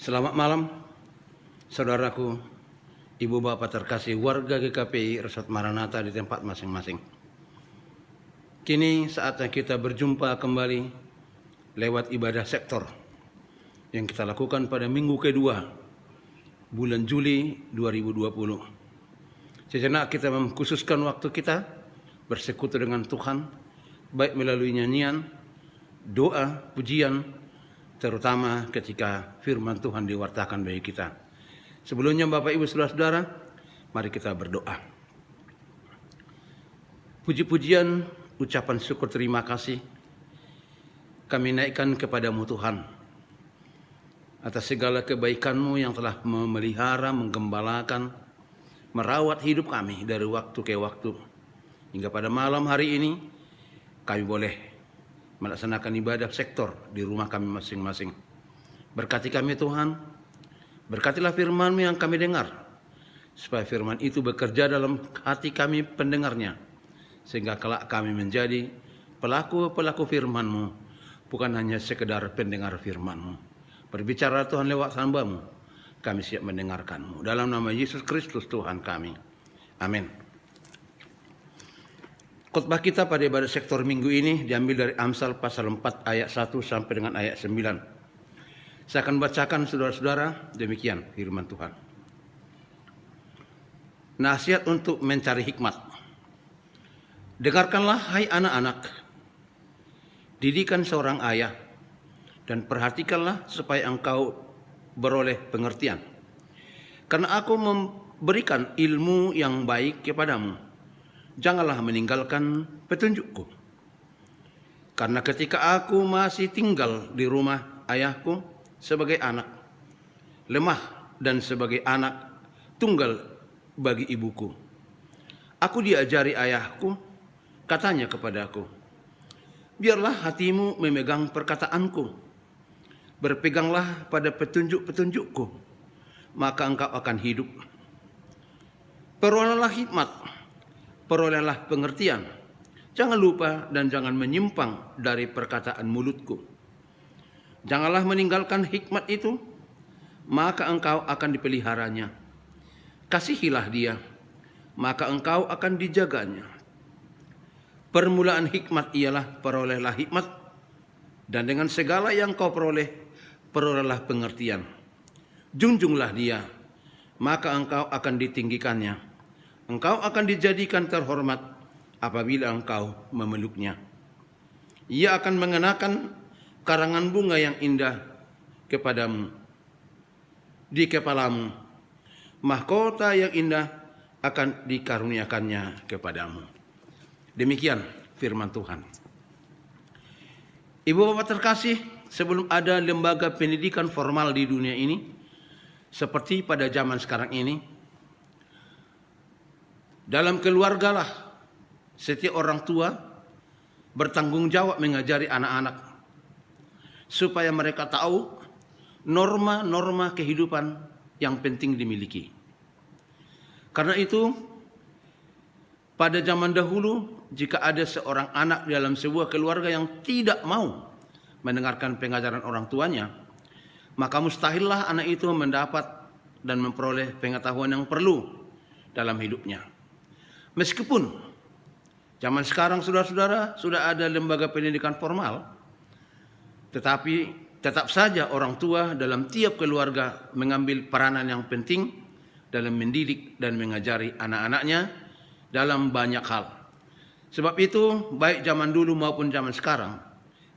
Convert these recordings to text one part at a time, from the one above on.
Selamat malam, saudaraku, ibu bapak terkasih warga GKPI Resort Maranatha di tempat masing-masing. Kini saatnya kita berjumpa kembali lewat ibadah sektor yang kita lakukan pada minggu kedua bulan Juli 2020. Sejenak kita mengkhususkan waktu kita bersekutu dengan Tuhan, baik melalui nyanyian, doa, pujian, terutama ketika firman Tuhan diwartakan bagi kita. Sebelumnya Bapak Ibu Saudara-saudara, mari kita berdoa. Puji-pujian, ucapan syukur terima kasih kami naikkan kepadamu Tuhan atas segala kebaikan-Mu yang telah memelihara, menggembalakan, merawat hidup kami dari waktu ke waktu. Hingga pada malam hari ini kami boleh melaksanakan ibadah sektor di rumah kami masing-masing. Berkati kami Tuhan, berkatilah firman-Mu yang kami dengar, supaya firman itu bekerja dalam hati kami pendengarnya, sehingga kelak kami menjadi pelaku-pelaku firman-Mu, bukan hanya sekedar pendengar firman-Mu. Berbicara Tuhan lewat hamba-Mu, kami siap mendengarkan-Mu. Dalam nama Yesus Kristus Tuhan kami. Amin. Khotbah kita pada ibadah sektor minggu ini diambil dari Amsal pasal 4 ayat 1 sampai dengan ayat 9. Saya akan bacakan saudara-saudara, demikian firman Tuhan. Nasihat untuk mencari hikmat. Dengarkanlah hai anak-anak, didikan seorang ayah, dan perhatikanlah supaya engkau beroleh pengertian. Karena aku memberikan ilmu yang baik kepadamu, janganlah meninggalkan petunjukku. Karena ketika aku masih tinggal di rumah ayahku sebagai anak, lemah dan sebagai anak tunggal bagi ibuku, aku diajari ayahku, katanya kepadaku, biarlah hatimu memegang perkataanku, berpeganglah pada petunjuk-petunjukku, maka engkau akan hidup. Perolehlah hikmat, perolehlah pengertian. Jangan lupa dan jangan menyimpang dari perkataan mulutku. Janganlah meninggalkan hikmat itu, maka engkau akan dipeliharanya. Kasihilah dia, maka engkau akan dijaganya. Permulaan hikmat ialah perolehlah hikmat, dan dengan segala yang kau peroleh, perolehlah pengertian. Junjunglah dia, maka engkau akan ditinggikannya. Engkau akan dijadikan terhormat apabila engkau memeluknya. Ia akan mengenakan karangan bunga yang indah kepadamu di kepalamu. Mahkota yang indah akan dikaruniakannya kepadamu. Demikian firman Tuhan. Ibu bapak terkasih, sebelum ada lembaga pendidikan formal di dunia ini, seperti pada zaman sekarang ini, dalam keluargalah setiap orang tua bertanggung jawab mengajari anak-anak supaya mereka tahu norma-norma kehidupan yang penting dimiliki. Karena itu, pada zaman dahulu, jika ada seorang anak dalam sebuah keluarga yang tidak mau mendengarkan pengajaran orang tuanya, maka mustahillah anak itu mendapat dan memperoleh pengetahuan yang perlu dalam hidupnya. Meskipun zaman sekarang saudara-saudara sudah ada lembaga pendidikan formal, tetapi tetap saja orang tua dalam tiap keluarga mengambil peranan yang penting dalam mendidik dan mengajari anak-anaknya dalam banyak hal. Sebab itu, baik zaman dulu maupun zaman sekarang,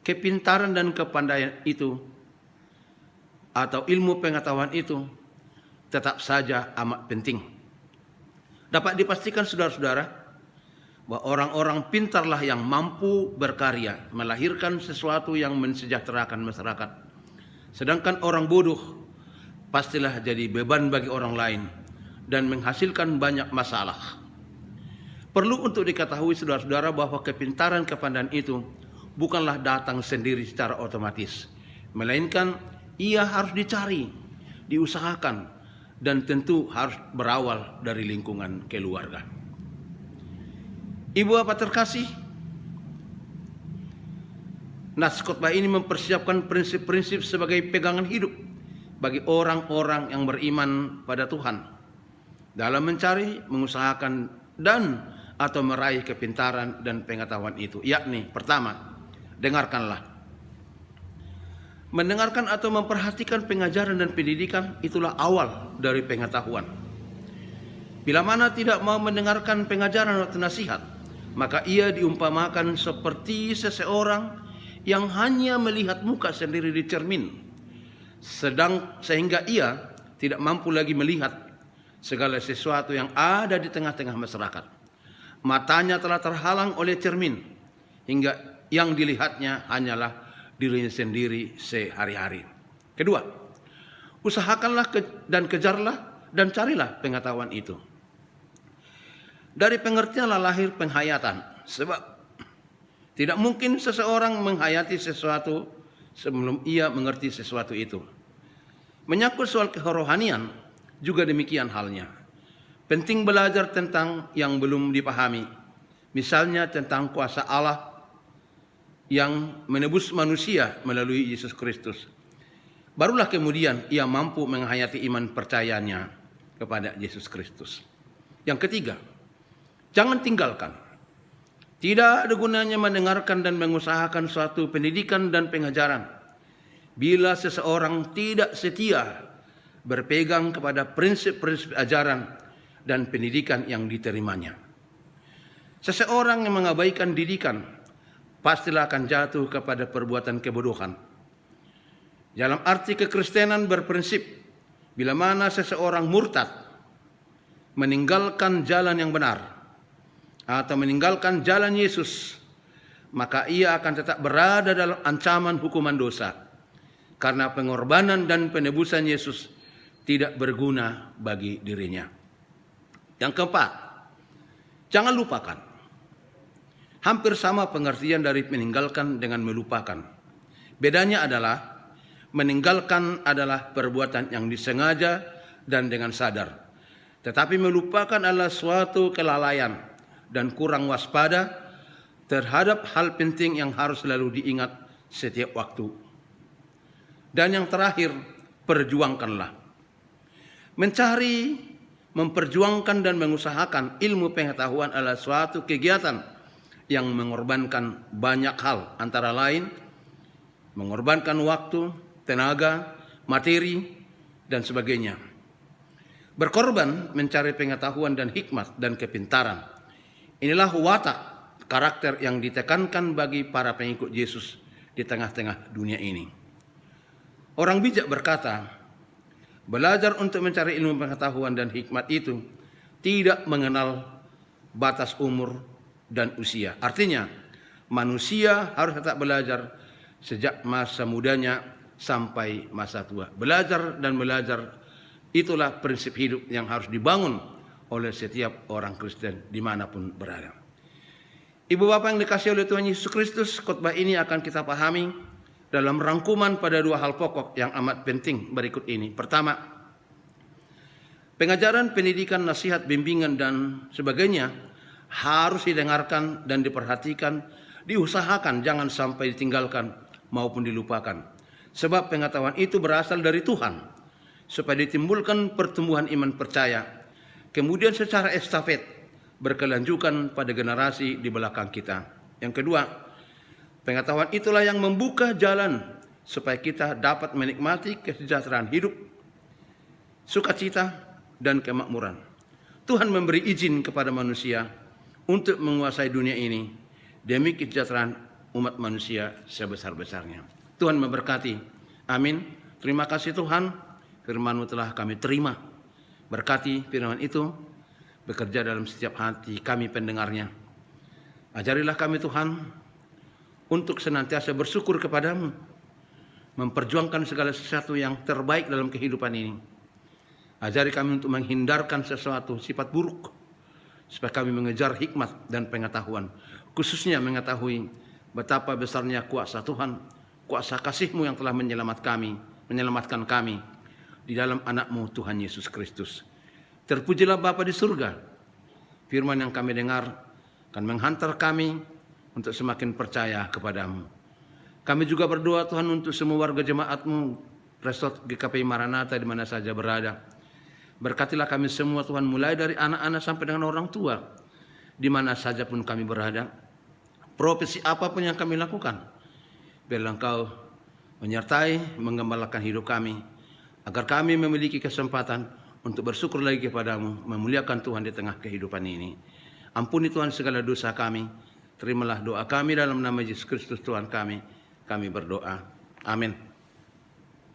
kepintaran dan kepandaian itu atau ilmu pengetahuan itu tetap saja amat penting. Dapat dipastikan saudara-saudara bahwa orang-orang pintarlah yang mampu berkarya, melahirkan sesuatu yang mensejahterakan masyarakat. Sedangkan orang bodoh pastilah jadi beban bagi orang lain dan menghasilkan banyak masalah. Perlu untuk diketahui saudara-saudara bahwa kepintaran kepandaian itu bukanlah datang sendiri secara otomatis, melainkan ia harus dicari, diusahakan, dan tentu harus berawal dari lingkungan keluarga. Ibu bapak terkasih, nas khotbah ini mempersiapkan prinsip-prinsip sebagai pegangan hidup bagi orang-orang yang beriman pada Tuhan dalam mencari, mengusahakan, dan atau meraih kepintaran dan pengetahuan itu. Yakni, pertama, dengarkanlah. Mendengarkan atau memperhatikan pengajaran dan pendidikan itulah awal dari pengetahuan. Bila mana tidak mau mendengarkan pengajaran atau nasihat, maka ia diumpamakan seperti seseorang yang hanya melihat muka sendiri di cermin, sehingga ia tidak mampu lagi melihat segala sesuatu yang ada di tengah-tengah masyarakat. Matanya telah terhalang oleh cermin, hingga yang dilihatnya hanyalah dirinya sendiri sehari-hari. Kedua, usahakanlah dan kejarlah dan carilah pengetahuan itu. Dari pengertianlah lahir penghayatan, sebab tidak mungkin seseorang menghayati sesuatu sebelum ia mengerti sesuatu itu. Menyangkut soal kerohanian juga demikian halnya. Penting belajar tentang yang belum dipahami. Misalnya tentang kuasa Allah yang menebus manusia melalui Yesus Kristus. Barulah kemudian ia mampu menghayati iman percayanya kepada Yesus Kristus. Yang ketiga, jangan tinggalkan. Tidak ada gunanya mendengarkan dan mengusahakan suatu pendidikan dan pengajaran bila seseorang tidak setia berpegang kepada prinsip-prinsip ajaran dan pendidikan yang diterimanya. Seseorang yang mengabaikan didikan pastilah akan jatuh kepada perbuatan kebodohan. Dalam arti kekristenan berprinsip, bila mana seseorang murtad, meninggalkan jalan yang benar, atau meninggalkan jalan Yesus, maka ia akan tetap berada dalam ancaman hukuman dosa, karena pengorbanan dan penebusan Yesus tidak berguna bagi dirinya. Yang keempat, jangan lupakan. Hampir sama pengertian dari meninggalkan dengan melupakan. Bedanya adalah meninggalkan adalah perbuatan yang disengaja dan dengan sadar. Tetapi melupakan adalah suatu kelalaian dan kurang waspada terhadap hal penting yang harus selalu diingat setiap waktu. Dan yang terakhir, perjuangkanlah. Mencari, memperjuangkan dan mengusahakan ilmu pengetahuan adalah suatu kegiatan yang mengorbankan banyak hal, antara lain mengorbankan waktu, tenaga, materi, dan sebagainya. Berkorban mencari pengetahuan dan hikmat dan kepintaran. Inilah watak karakter yang ditekankan bagi para pengikut Yesus di tengah-tengah dunia ini. Orang bijak berkata, belajar untuk mencari ilmu pengetahuan dan hikmat itu tidak mengenal batas umur dan usia. Artinya, manusia harus tetap belajar sejak masa mudanya sampai masa tua. Belajar dan belajar, itulah prinsip hidup yang harus dibangun oleh setiap orang Kristen dimanapun berada. Ibu Bapak yang dikasihi oleh Tuhan Yesus Kristus, khotbah ini akan kita pahami dalam rangkuman pada dua hal pokok yang amat penting berikut ini. Pertama, pengajaran, pendidikan, nasihat, bimbingan, dan sebagainya harus didengarkan dan diperhatikan, diusahakan, jangan sampai ditinggalkan maupun dilupakan. Sebab pengetahuan itu berasal dari Tuhan, supaya ditimbulkan pertumbuhan iman percaya, kemudian secara estafet berkelanjutan pada generasi di belakang kita. Yang kedua, pengetahuan itulah yang membuka jalan supaya kita dapat menikmati kesejahteraan hidup, sukacita, dan kemakmuran. Tuhan memberi izin kepada manusia untuk menguasai dunia ini demi kesejahteraan umat manusia sebesar-besarnya. Tuhan memberkati. Amin. Terima kasih Tuhan, firman-Mu telah kami terima. Berkati firman itu bekerja dalam setiap hati kami pendengarnya. Ajarilah kami Tuhan untuk senantiasa bersyukur kepada-Mu, memperjuangkan segala sesuatu yang terbaik dalam kehidupan ini. Ajari kami untuk menghindarkan sesuatu sifat buruk, supaya kami mengejar hikmat dan pengetahuan, khususnya mengetahui betapa besarnya kuasa Tuhan, kuasa kasih-Mu yang telah menyelamatkan kami di dalam anak-Mu Tuhan Yesus Kristus. Terpujilah Bapa di surga. Firman yang kami dengar akan menghantar kami untuk semakin percaya kepada-Mu. Kami juga berdoa Tuhan untuk semua warga jemaat-Mu Resort GKPI Maranatha di mana saja berada. Berkatilah kami semua Tuhan, mulai dari anak-anak sampai dengan orang tua, di mana saja pun kami berada. Profesi apapun yang kami lakukan, biarlah Engkau menyertai, mengembalakan hidup kami, agar kami memiliki kesempatan untuk bersyukur lagi kepadamu, memuliakan Tuhan di tengah kehidupan ini. Ampuni Tuhan segala dosa kami, terimalah doa kami dalam nama Yesus Kristus Tuhan kami berdoa. Amin.